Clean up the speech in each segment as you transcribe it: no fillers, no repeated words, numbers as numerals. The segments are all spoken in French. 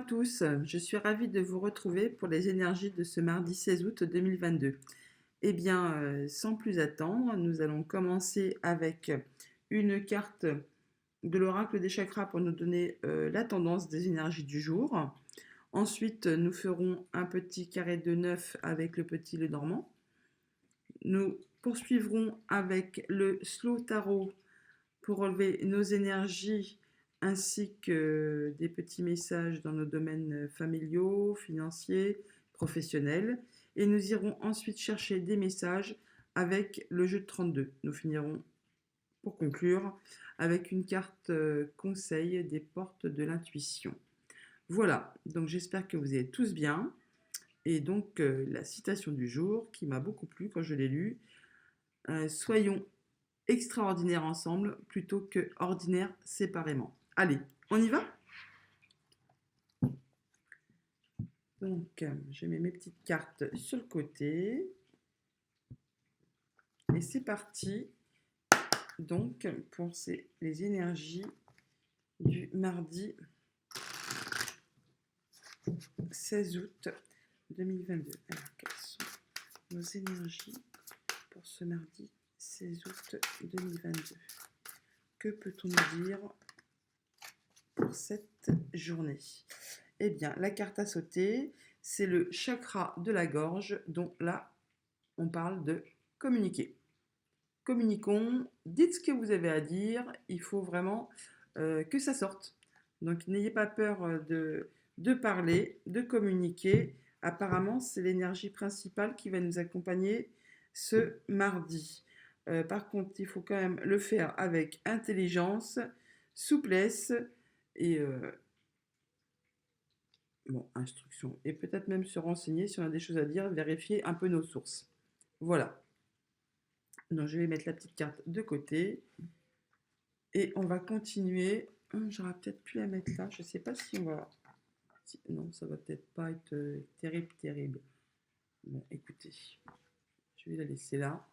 tous, je suis ravie de vous retrouver pour les énergies de ce mardi 16 août 2022. Eh bien, sans plus attendre, nous allons commencer avec une carte de l'oracle des chakras pour nous donner la tendance des énergies du jour. Ensuite, nous ferons un petit carré de 9 avec le petit Lenormand. Nous poursuivrons avec le Slow Tarot pour relever nos énergies ainsi que des petits messages dans nos domaines familiaux, financiers, professionnels. Et nous irons ensuite chercher des messages avec le jeu de 32. Nous finirons, pour conclure, avec une carte conseil des portes de l'intuition. Voilà, donc j'espère que vous êtes tous bien. Et donc la citation du jour qui m'a beaucoup plu quand je l'ai lue, soyons extraordinaires ensemble plutôt que ordinaires séparément. Allez, on y va? Donc, je mets mes petites cartes sur le côté. Et c'est parti. Donc, pour les énergies du mardi 16 août 2022. Alors, quelles sont nos énergies pour ce mardi 16 août 2022? Que peut-on nous dire pour cette journée? Eh bien, la carte à sauter, c'est le chakra de la gorge, dont là, on parle de communiquer. Communiquons, dites ce que vous avez à dire, il faut vraiment que ça sorte. Donc, n'ayez pas peur de parler, de communiquer. Apparemment, c'est l'énergie principale qui va nous accompagner ce mardi. Par contre, il faut quand même le faire avec intelligence, souplesse et instruction. Et peut-être même se renseigner si on a des choses à dire, vérifier un peu nos sources. Voilà. Donc, je vais mettre la petite carte de côté. Et on va continuer. J'aurais peut-être pu la mettre là. Je ne sais pas si on va... Non, ça va peut-être pas être terrible. Bon, écoutez. Je vais la laisser là.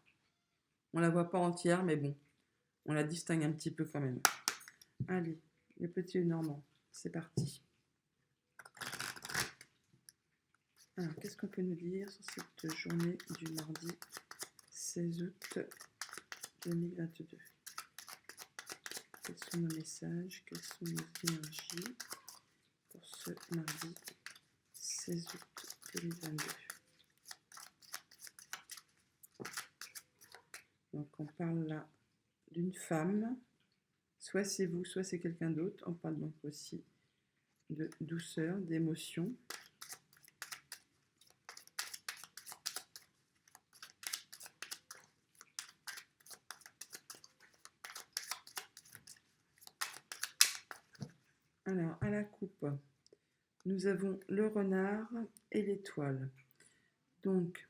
On la voit pas entière, mais bon. On la distingue un petit peu quand même. Allez, le petit Normand. C'est parti. Alors, qu'est-ce qu'on peut nous dire sur cette journée du mardi 16 août 2022? Quels sont nos messages? Quelles sont nos énergies pour ce mardi 16 août 2022? Donc on parle là d'une femme, soit c'est vous, soit c'est quelqu'un d'autre. On parle donc aussi de douceur, d'émotion. Alors, à la coupe, nous avons le renard et l'étoile. Donc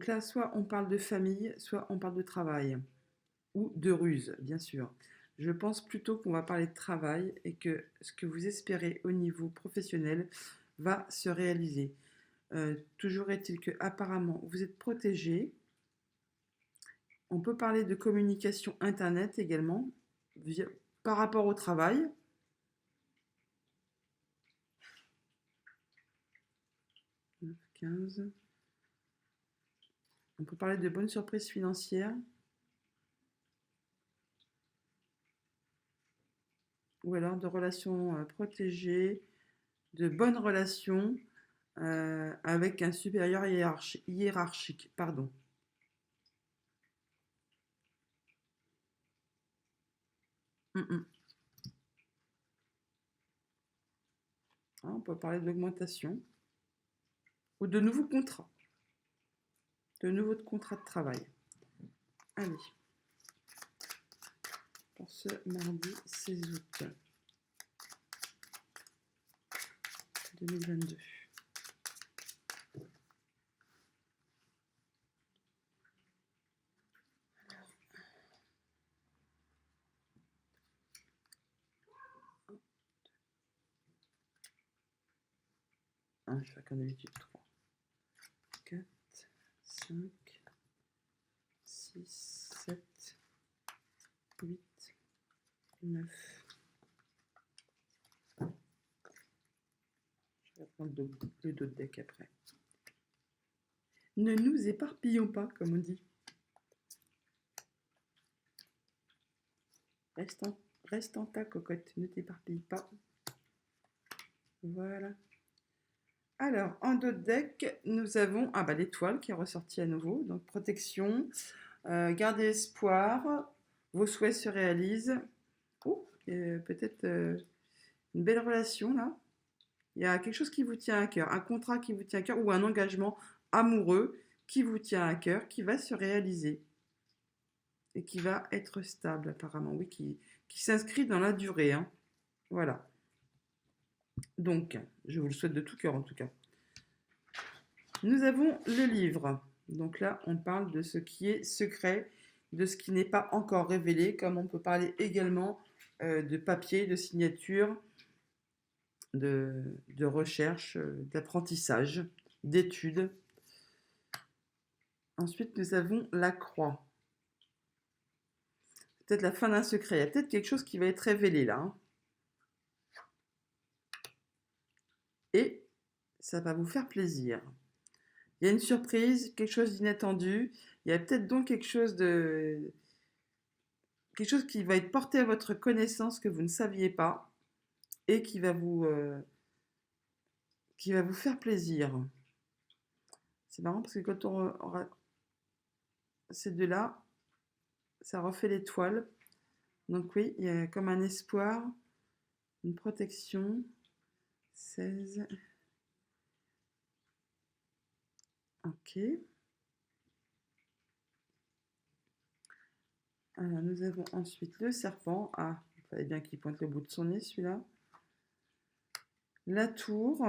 là, soit on parle de famille, soit on parle de travail, ou de ruse, bien sûr. Je pense plutôt qu'on va parler de travail et que ce que vous espérez au niveau professionnel va se réaliser. Toujours est-il que apparemment vous êtes protégé. On peut parler de communication internet également par rapport au travail. « 15. On peut parler de bonnes surprises financières. Ou alors de relations protégées, de bonnes relations avec un supérieur hiérarchique. Pardon. On peut parler d'augmentation ou de nouveaux contrats. De nouveaux contrats de travail. Allez. Pour ce mardi 16 août 2022. Je vais faire comme d'habitude 3, 4, 5, 6, 7, 8, 9, le dos de deck après. Ne nous éparpillons pas, comme on dit. Reste en ta cocotte, ne t'éparpille pas. Voilà. Alors, en dos de deck, nous avons l'étoile qui est ressortie à nouveau. Donc, protection, gardez espoir, vos souhaits se réalisent. Oh, peut-être une belle relation là. Il y a quelque chose qui vous tient à cœur, un contrat qui vous tient à cœur ou un engagement amoureux qui vous tient à cœur, qui va se réaliser et qui va être stable apparemment, oui, qui s'inscrit dans la durée. Hein. Voilà. Donc, je vous le souhaite de tout cœur en tout cas. Nous avons le livre. Donc là, on parle de ce qui est secret, de ce qui n'est pas encore révélé, comme on peut parler également de papier, de signature, de recherche, d'apprentissage, d'études. Ensuite, nous avons la croix. Peut-être la fin d'un secret. Il y a peut-être quelque chose qui va être révélé là. Hein. Et ça va vous faire plaisir. Il y a une surprise, quelque chose d'inattendu. Il y a peut-être donc quelque chose qui va être porté à votre connaissance que vous ne saviez pas et qui va vous faire plaisir. C'est marrant parce que quand on aura ces deux-là, ça refait l'étoile. Donc oui, il y a comme un espoir, une protection. 16. Ok. Alors, nous avons ensuite le serpent. Ah, il fallait bien qu'il pointe le bout de son nez, celui-là. La tour.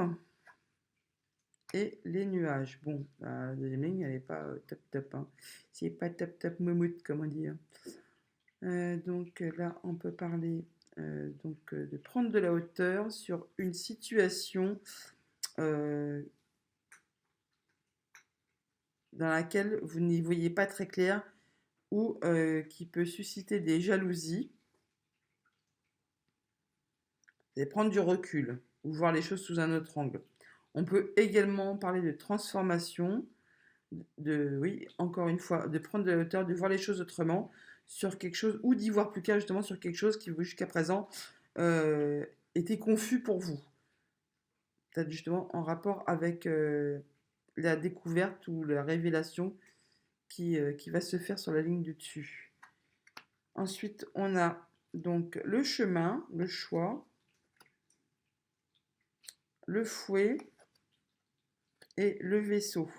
Et les nuages. Bon, la deuxième ligne, elle n'est pas top top. Hein. C'est pas top top moumoute, comme on dit. Hein. Donc là, on peut parler de prendre de la hauteur sur une situation dans laquelle vous n'y voyez pas très clair ou qui peut susciter des jalousies. Vous allez prendre du recul ou voir les choses sous un autre angle. On peut également parler de transformation, oui, encore une fois, de prendre de la hauteur, de voir les choses autrement sur quelque chose, ou d'y voir plus clair justement sur quelque chose qui jusqu'à présent était confus pour vous. Peut-être justement en rapport avec la découverte ou la révélation qui va se faire sur la ligne du dessus. Ensuite, on a donc le chemin, le choix, le fouet et le vaisseau.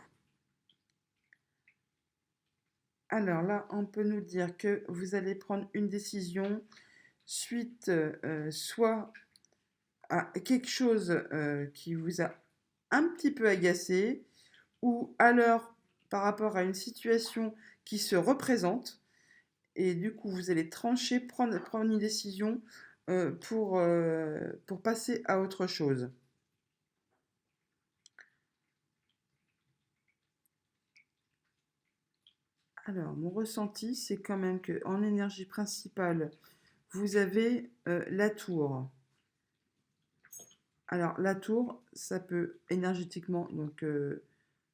Alors là, on peut nous dire que vous allez prendre une décision suite soit à quelque chose qui vous a un petit peu agacé, ou alors par rapport à une situation qui se représente, et du coup vous allez trancher, prendre une décision pour passer à autre chose. Alors, mon ressenti, c'est quand même qu'en énergie principale, vous avez la tour. Alors, la tour, ça peut énergétiquement donc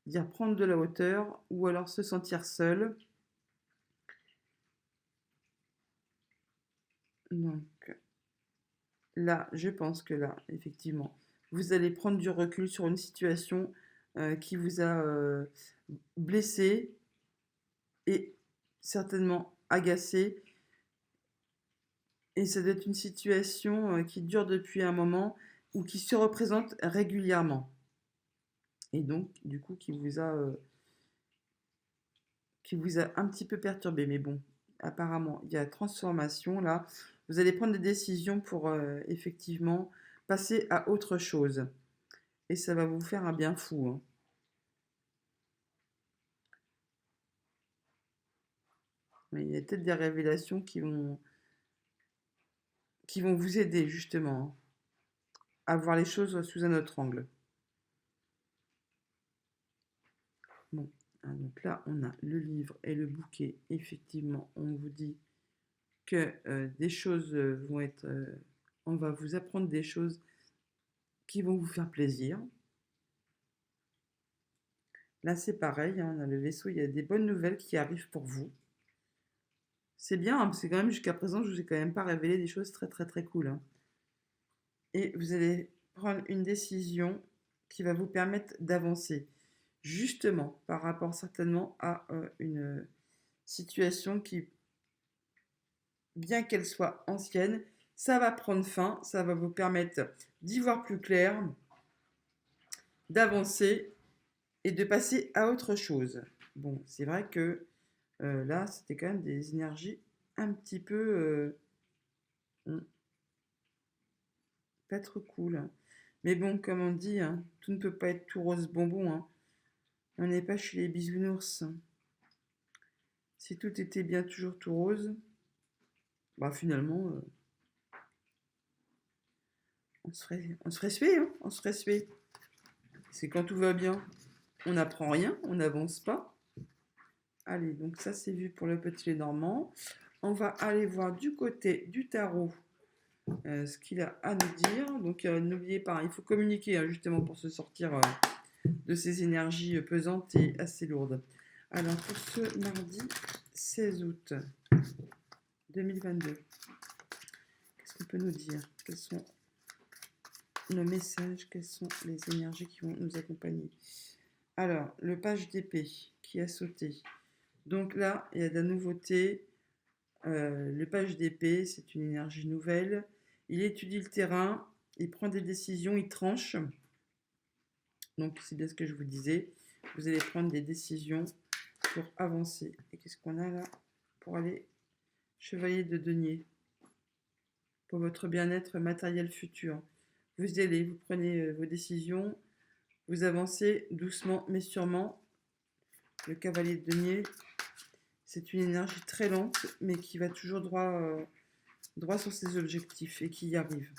dire prendre de la hauteur ou alors se sentir seul. Donc, là, je pense que là, effectivement, vous allez prendre du recul sur une situation qui vous a blessé et certainement agacé. Et ça doit être une situation qui dure depuis un moment ou qui se représente régulièrement. Et donc, du coup, qui vous a un petit peu perturbé. Mais bon, apparemment, il y a transformation là. Vous allez prendre des décisions pour effectivement passer à autre chose. Et ça va vous faire un bien fou. Hein. Mais il y a peut-être des révélations qui vont vous aider justement à voir les choses sous un autre angle. Bon, hein, donc là, on a le livre et le bouquet. Effectivement, on vous dit que des choses vont être... on va vous apprendre des choses qui vont vous faire plaisir. Là, c'est pareil, hein, on a le vaisseau, il y a des bonnes nouvelles qui arrivent pour vous. C'est bien, hein, parce que quand même, jusqu'à présent, je vous ai quand même pas révélé des choses très très très cool, hein. Et vous allez prendre une décision qui va vous permettre d'avancer, justement, par rapport certainement à une situation qui, bien qu'elle soit ancienne, ça va prendre fin, ça va vous permettre d'y voir plus clair, d'avancer et de passer à autre chose. Bon, c'est vrai que là, c'était quand même des énergies un petit peu pas trop cool, hein. Mais bon, comme on dit, hein, tout ne peut pas être tout rose bonbon, hein. On n'est pas chez les bisounours. Si tout était bien toujours tout rose, bah finalement, on se ferait suer, hein, on se ferait suer. C'est quand tout va bien, on n'apprend rien, on n'avance pas. Allez, donc ça c'est vu pour le petit Lénormand. On va aller voir du côté du tarot ce qu'il a à nous dire. Donc n'oubliez pas, il faut communiquer hein, justement pour se sortir de ces énergies pesantes et assez lourdes. Alors pour ce mardi 16 août 2022, qu'est-ce qu'on peut nous dire? Quels sont nos messages? Quelles sont les énergies qui vont nous accompagner? Alors, le page d'épée qui a sauté. Donc là, il y a de la nouveauté. Le page d'épée, c'est une énergie nouvelle. Il étudie le terrain, il prend des décisions, il tranche. Donc c'est bien ce que je vous disais. Vous allez prendre des décisions pour avancer. Et qu'est-ce qu'on a là? Pour aller chevalier de denier. Pour votre bien-être matériel futur. Vous y allez, vous prenez vos décisions, vous avancez doucement mais sûrement. Le cavalier de denier, c'est une énergie très lente mais qui va toujours droit sur ses objectifs et qui y arrive.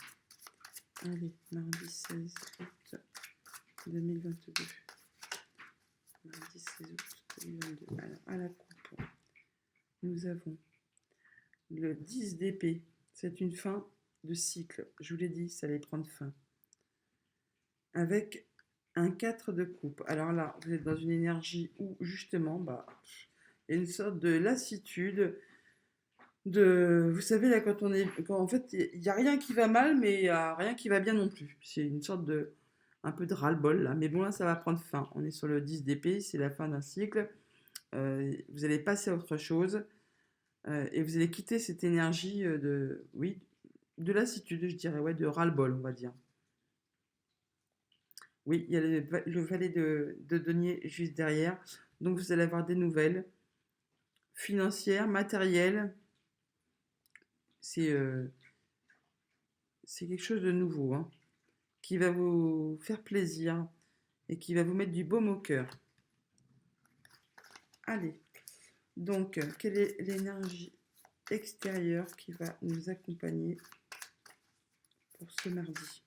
Allez, mardi 16 août 2022. Mardi 16 août 2022. Alors, à la coupe, nous avons le 10 d'épée. C'est une fin de cycle. Je vous l'ai dit, ça allait prendre fin. Avec un 4 de coupe. Alors là, vous êtes dans une énergie où, justement, il y a une sorte de lassitude. Vous savez, là, en fait, il n'y a rien qui va mal, mais il n'y a rien qui va bien non plus. C'est une sorte de. Un peu de ras-le-bol, là. Mais bon, là, ça va prendre fin. On est sur le 10 d'épée, c'est la fin d'un cycle. Vous allez passer à autre chose. Et vous allez quitter cette énergie oui, de lassitude, je dirais, ouais, de ras-le-bol, on va dire. Oui, il y a le valet de denier juste derrière. Donc vous allez avoir des nouvelles financières, matérielles. C'est quelque chose de nouveau, hein, qui va vous faire plaisir et qui va vous mettre du baume au cœur. Allez, donc, quelle est l'énergie extérieure qui va nous accompagner pour ce mardi?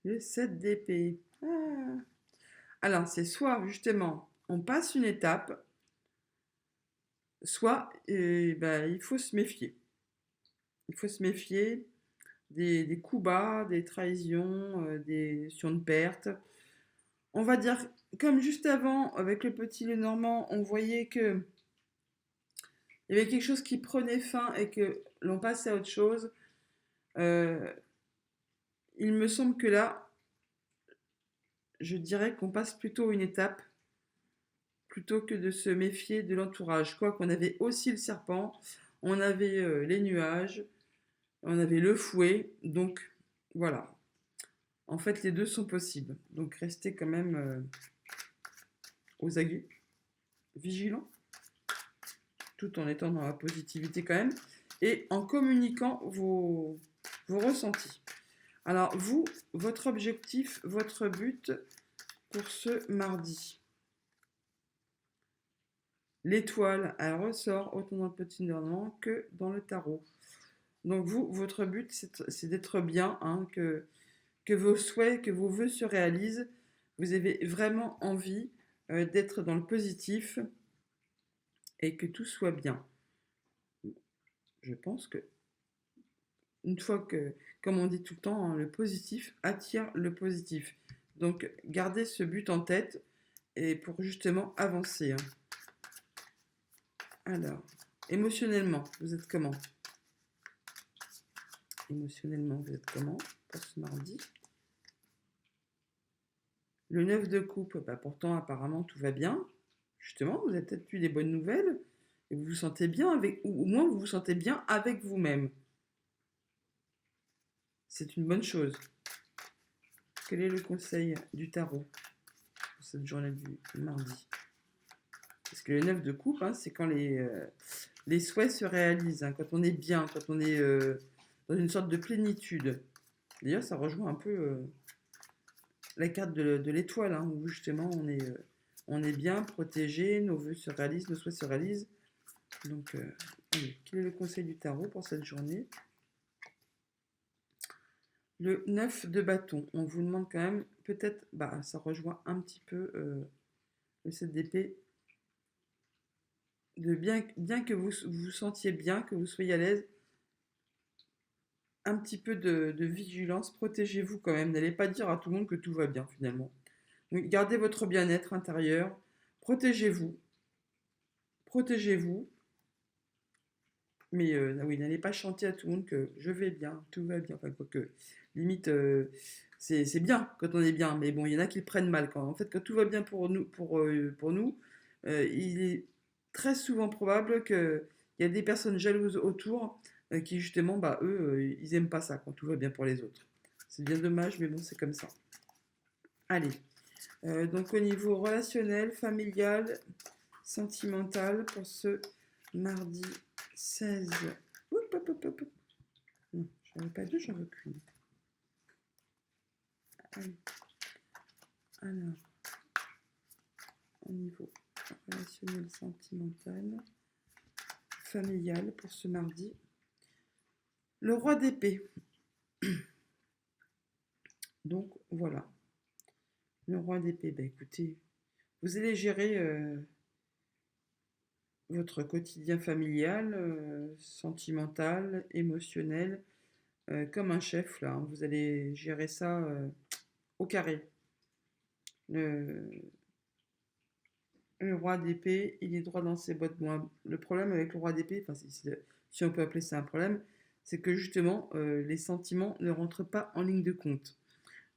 Le 7 d'épée. Ah. Alors, c'est soit, justement, on passe une étape, soit il faut se méfier. Il faut se méfier des coups bas, des trahisons, des notions de perte. On va dire, comme juste avant, avec le petit Lenormand, on voyait que il y avait quelque chose qui prenait fin et que l'on passait à autre chose. Euh, il me semble que là, je dirais qu'on passe plutôt une étape plutôt que de se méfier de l'entourage. Quoi qu'on avait aussi le serpent, on avait les nuages, on avait le fouet, donc voilà. En fait, les deux sont possibles. Donc restez quand même aux aguets, vigilants, tout en étant dans la positivité quand même, et en communiquant vos ressentis. Alors vous, votre objectif, votre but pour ce mardi. L'étoile, elle ressort autant dans le petit Normand que dans le tarot. Donc vous, votre but, c'est d'être bien, hein, que vos souhaits, que vos vœux se réalisent. Vous avez vraiment envie d'être dans le positif et que tout soit bien. Je pense que une fois que, comme on dit tout le temps, hein, le positif attire le positif. Donc, gardez ce but en tête et pour justement avancer, hein. Alors, émotionnellement, vous êtes comment? Émotionnellement, vous êtes comment pour ce mardi? Le 9 de coupe, bah pourtant apparemment tout va bien. Justement, vous avez peut-être eu des bonnes nouvelles et vous vous sentez bien avec, ou au moins vous vous sentez bien avec vous-même. C'est une bonne chose. Quel est le conseil du tarot pour cette journée du mardi? Parce que le 9 de coupe, hein, c'est quand les souhaits se réalisent, hein, quand on est bien, quand on est dans une sorte de plénitude. D'ailleurs, ça rejoint un peu la carte de l'étoile, hein, où justement on est bien protégé, nos vœux se réalisent, nos souhaits se réalisent. Donc, allez, quel est le conseil du tarot pour cette journée? Le 9 de bâton, on vous demande quand même, peut-être, bah, ça rejoint un petit peu le 7 d'épée, de bien que vous vous sentiez bien, que vous soyez à l'aise, un petit peu de vigilance, protégez-vous quand même, n'allez pas dire à tout le monde que tout va bien finalement. Donc, gardez votre bien-être intérieur, protégez-vous, protégez-vous, mais oui, n'allez pas chanter à tout le monde que je vais bien, tout va bien, enfin quoi que, limite, c'est bien quand on est bien, mais bon, il y en a qui le prennent mal quand, en fait, quand tout va bien pour nous, il est très souvent probable qu'il y a des personnes jalouses autour qui justement, bah, eux, ils aiment pas ça quand tout va bien pour les autres. C'est bien dommage, mais bon, c'est comme ça. Allez, donc au niveau relationnel, familial, sentimental, pour ce mardi 16. Oup, hop, hop, hop. Non, j'en veux pas deux, j'en veux qu'une. Allez. Alors, au niveau relationnel, sentimental, familial, pour ce mardi. Le roi d'épée. Donc, voilà. Le roi d'épée, bah écoutez, vous allez gérer votre quotidien familial, sentimental, émotionnel, comme un chef, là, hein. Vous allez gérer ça au carré. Le, le roi d'épée, il est droit dans ses bottes. Bon, le problème avec le roi d'épée, enfin, si on peut appeler ça un problème, c'est que justement, les sentiments ne rentrent pas en ligne de compte.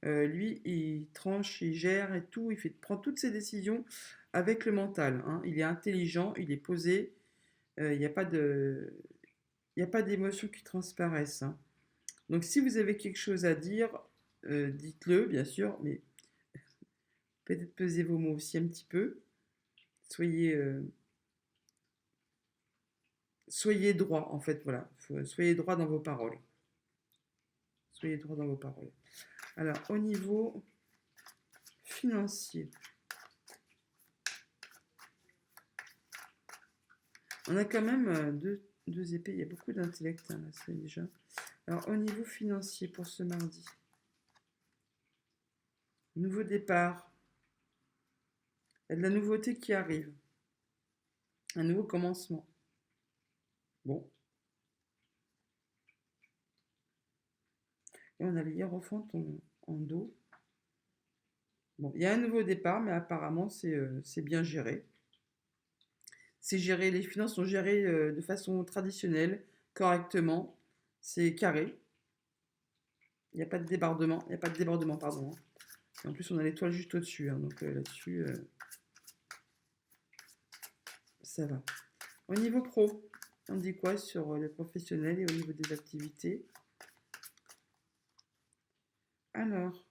Lui, il tranche, il gère et tout, prend toutes ses décisions avec le mental, hein. Il est intelligent, il est posé, il n'y a pas de, il n'y a pas d'émotions qui transparaissent, hein. Donc si vous avez quelque chose à dire, dites-le, bien sûr, mais peut-être pesez vos mots aussi un petit peu. Soyez, soyez droit, en fait, voilà. Soyez droit dans vos paroles. Soyez droit dans vos paroles. Alors, au niveau financier, on a quand même deux épées. Il y a beaucoup d'intellect, hein, là, c'est déjà. Alors, au niveau financier pour ce mardi, nouveau départ. Il y a de la nouveauté qui arrive. Un nouveau commencement. Bon. Et on a le hiérophante en dos. Bon, il y a un nouveau départ, mais apparemment, c'est bien géré. C'est géré, les finances sont gérées de façon traditionnelle, correctement. C'est carré. Il n'y a pas de débordement. Il n'y a pas de débordement, pardon, hein. Et en plus, on a l'étoile juste au-dessus, hein, donc là-dessus, ça va. Au niveau pro, on dit quoi sur le professionnel et au niveau des activités? Alors,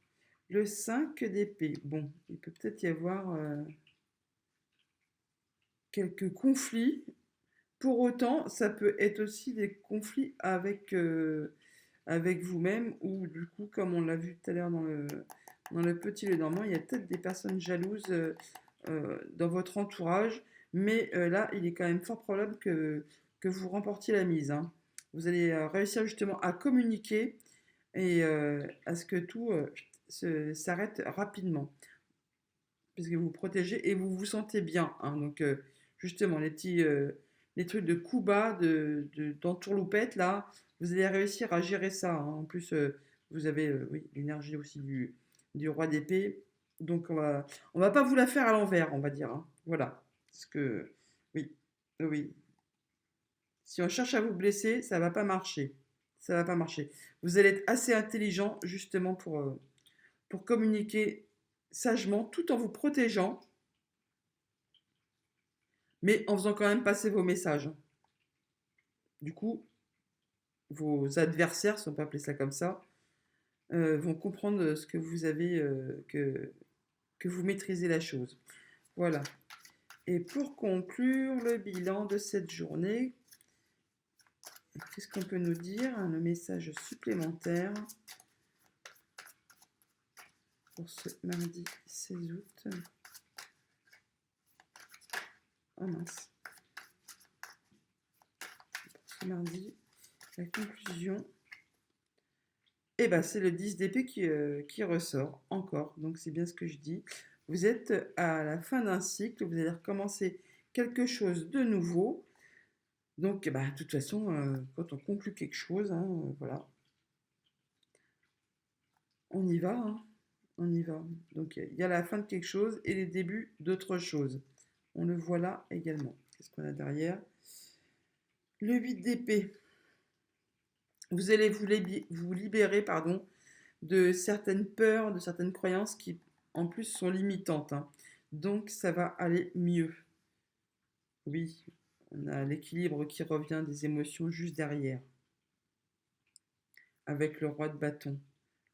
le 5 d'épée. Bon, il peut peut-être y avoir quelques conflits. Pour autant, ça peut être aussi des conflits avec vous-même ou du coup, comme on l'a vu tout à l'heure dans le petit le normand, il y a peut-être des personnes jalouses dans votre entourage, mais là, il est quand même fort probable que vous remportiez la mise, hein. Vous allez réussir justement à communiquer et à ce que tout s'arrête rapidement, puisque vous vous protégez et vous vous sentez bien, hein. Donc justement, les trucs de coups bas, d'entourloupette, là, vous allez réussir à gérer ça, hein. En plus, vous avez oui, l'énergie aussi du roi d'épée. Donc, on va pas vous la faire à l'envers, on va dire, hein. Voilà. Parce que, oui, oui. Si on cherche à vous blesser, ça va pas marcher. Ça va pas marcher. Vous allez être assez intelligent, justement, pour communiquer sagement, tout en vous protégeant, mais en faisant quand même passer vos messages. Du coup, vos adversaires, si on peut appeler ça comme ça, vont comprendre ce que vous avez, que vous maîtrisez la chose. Voilà. Et pour conclure le bilan de cette journée, qu'est-ce qu'on peut nous dire? Un message supplémentaire pour ce mardi 16 août. Oh mince. Pour ce mardi, la conclusion. Et ben, c'est le 10 d'épée qui ressort encore. Donc c'est bien ce que je dis. Vous êtes à la fin d'un cycle, vous allez recommencer quelque chose de nouveau. Donc, bah, de toute façon, quand on conclut quelque chose, hein, voilà, on y va, hein, on y va. Donc, il y a la fin de quelque chose et les débuts d'autre chose. On le voit là également. Qu'est-ce qu'on a derrière? Le 8 d'épée. Vous allez vous libérer, pardon, de certaines peurs, de certaines croyances qui, en plus, sont limitantes, hein. Donc, ça va aller mieux. Oui, on a l'équilibre qui revient des émotions juste derrière, avec le roi de bâton.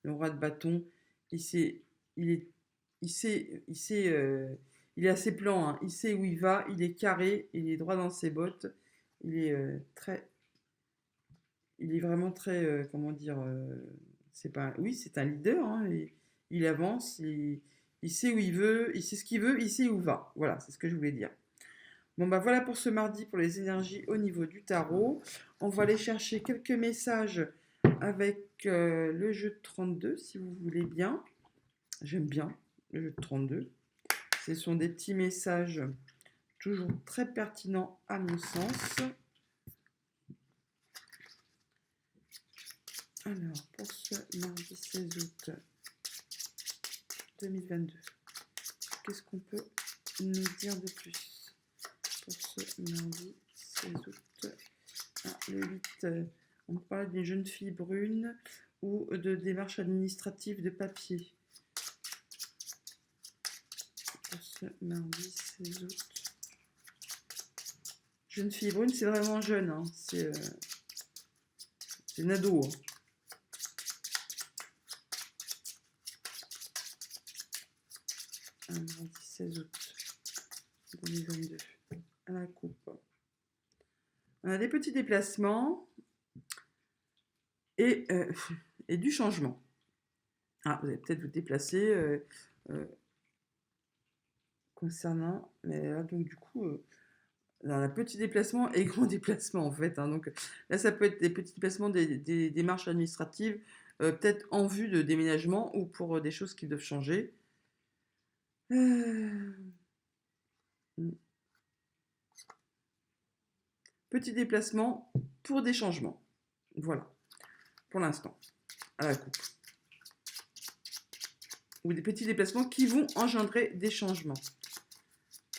Le roi de bâton, il sait, il est, il est à ses plans, hein. Il sait où il va, il est carré, il est droit dans ses bottes, il est il est vraiment très, comment dire, c'est pas, oui, c'est un leader, hein, il avance, il sait où il veut, il sait ce qu'il veut, il sait où il va. Voilà, c'est ce que je voulais dire. Bon, bah voilà pour ce mardi pour les énergies au niveau du tarot. On va aller chercher quelques messages avec le jeu de 32, si vous voulez bien. J'aime bien le jeu de 32. Ce sont des petits messages toujours très pertinents à mon sens. Alors, pour ce mardi 16 août 2022, qu'est-ce qu'on peut nous dire de plus pour ce mardi 16 août? Le 8, on parle d'une jeune fille brune ou de démarches administratives de papier. Pour ce mardi 16 août. Jeune fille brune, c'est vraiment jeune, hein. C'est une ado, hein. Un mardi 16 août 2022. À la coupe. On a des petits déplacements et, et du changement. Ah, vous allez peut-être vous déplacer concernant, mais là, donc du coup, on a petit déplacement et grand déplacement en fait, hein. Donc là, ça peut être des petits déplacements, des démarches administratives, peut-être en vue de déménagement ou pour des choses qui doivent changer. Euh, Petit déplacement pour des changements. Voilà, pour l'instant, à la coupe. Ou des petits déplacements qui vont engendrer des changements.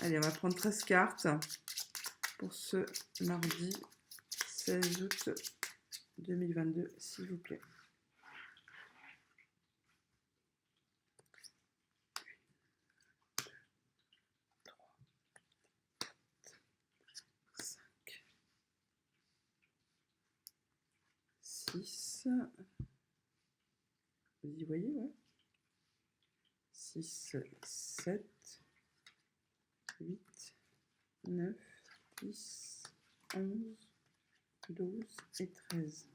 Allez, on va prendre 13 cartes pour ce mardi 16 août 2022, s'il vous plaît. 6. Vous y voyez, ouais. 6, 7, 8, 9, 10, 11, 12 et 13.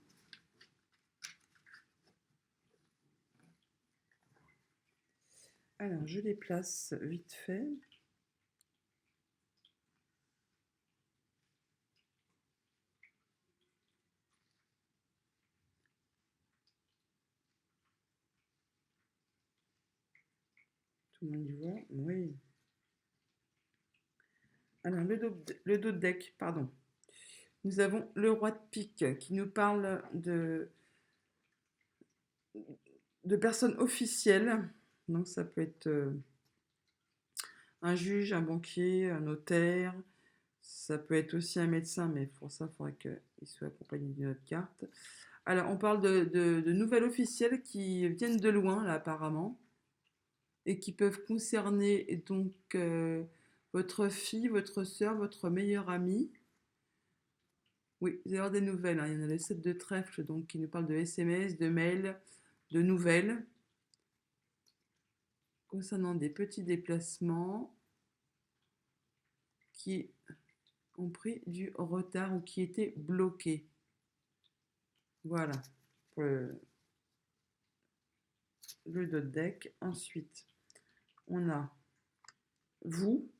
Alors, je les place vite fait. Tout le monde y voit? Oui. Alors, le dos de deck, pardon. Nous avons le roi de pique qui nous parle de personnes officielles. Donc ça peut être un juge, un banquier, un notaire. Ça peut être aussi un médecin, mais pour ça, il faudrait qu'il soit accompagné d'une autre carte. Alors, on parle de nouvelles officielles qui viennent de loin, là, apparemment, et qui peuvent concerner donc votre fille, votre soeur, votre meilleure amie. Oui, vous allez avoir des nouvelles, hein. Il y en a le 7 de trèfle, donc qui nous parle de SMS, de mails, de nouvelles, concernant des petits déplacements qui ont pris du retard ou qui étaient bloqués. Voilà, pour le dos de deck. Ensuite, on a vous,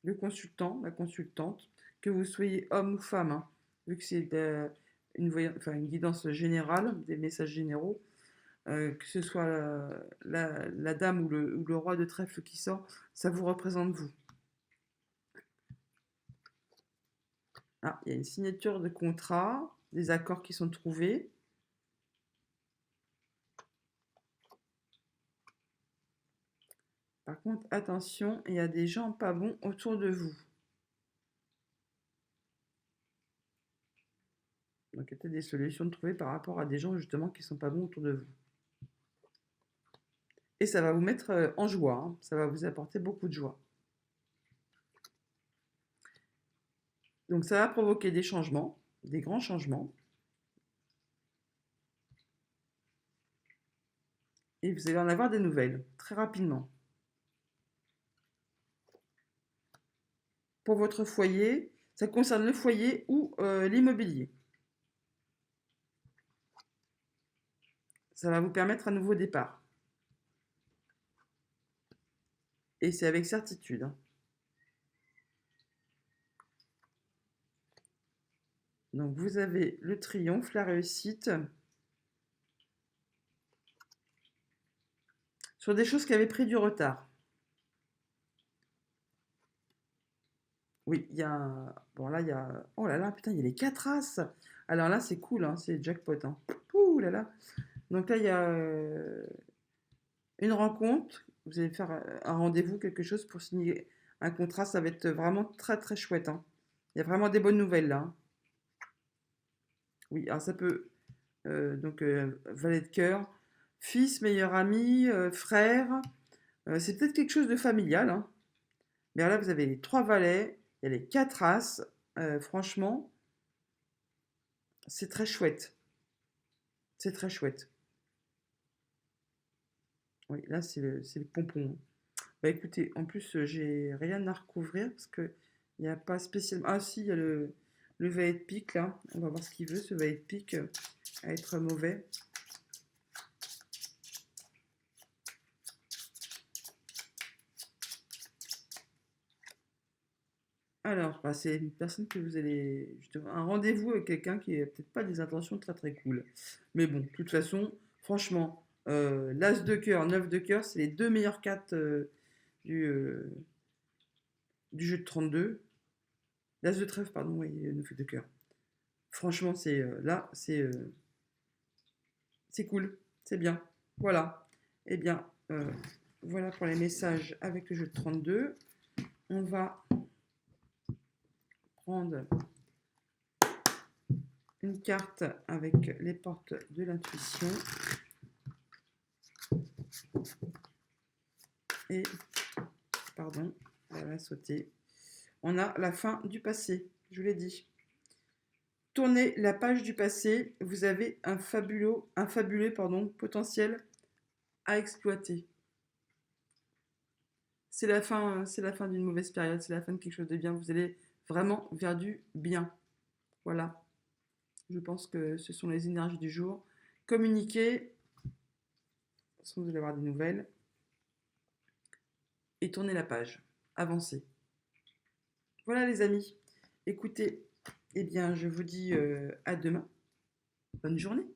le consultant, la consultante, que vous soyez homme ou femme, hein, vu que c'est une guidance générale, des messages généraux, que ce soit la dame ou le roi de trèfle qui sort, ça vous représente vous. Ah, il y a une signature de contrat, des accords qui sont trouvés. Par contre, attention, il y a des gens pas bons autour de vous. Donc, il y a peut-être des solutions de trouver par rapport à des gens justement qui ne sont pas bons autour de vous. Et ça va vous mettre en joie, hein. Ça va vous apporter beaucoup de joie. Donc, ça va provoquer des changements, des grands changements. Et vous allez en avoir des nouvelles très rapidement. Pour votre foyer, ça concerne le foyer ou l'immobilier. Ça va vous permettre un nouveau départ. Et c'est avec certitude, hein. Donc vous avez le triomphe, la réussite, sur des choses qui avaient pris du retard. Oui, il y a... Bon là, il y a... Oh là là, putain, il y a les 4 as. Alors là, c'est cool, hein, c'est jackpot, hein. Ouh là là. Donc là, il y a une rencontre. Vous allez faire un rendez-vous, quelque chose pour signer un contrat. Ça va être vraiment très très chouette, hein. Il y a vraiment des bonnes nouvelles là, hein. Oui, alors ça peut... donc, valet de cœur, fils, meilleur ami, frère. C'est peut-être quelque chose de familial, hein. Mais alors là, vous avez les 3 valets, il y a les 4 as. Franchement, c'est très chouette. C'est très chouette. Oui, là, c'est le pompon. Bah écoutez, en plus, j'ai rien à recouvrir parce que il n'y a pas spécialement. Ah si, il y a le valet de pique là. On va voir ce qu'il veut, ce valet de pique, à être mauvais. Alors, bah, c'est une personne que vous allez. Justement, un rendez-vous avec quelqu'un qui n'a peut-être pas des intentions très très cool. Mais bon, de toute façon, franchement, l'As de cœur, 9 de cœur, c'est les deux meilleures cartes du, euh, du jeu de 32. L'As de trèfle, pardon, oui, 9 de cœur. Franchement, là, c'est cool, c'est bien. Voilà. Eh bien, voilà pour les messages avec le jeu de 32. On va prendre une carte avec les portes de l'intuition. Et, pardon, elle va sauter. On a la fin du passé, je vous l'ai dit. Tournez la page du passé, vous avez un fabuleux potentiel à exploiter. C'est la fin d'une mauvaise période, c'est la fin de quelque chose de bien. Vous allez vraiment vers du bien. Voilà. Je pense que ce sont les énergies du jour. Communiquez. De toute façon, vous allez avoir des nouvelles. Et tournez la page. Avancez. Voilà les amis. Écoutez, eh bien, je vous dis à demain. Bonne journée.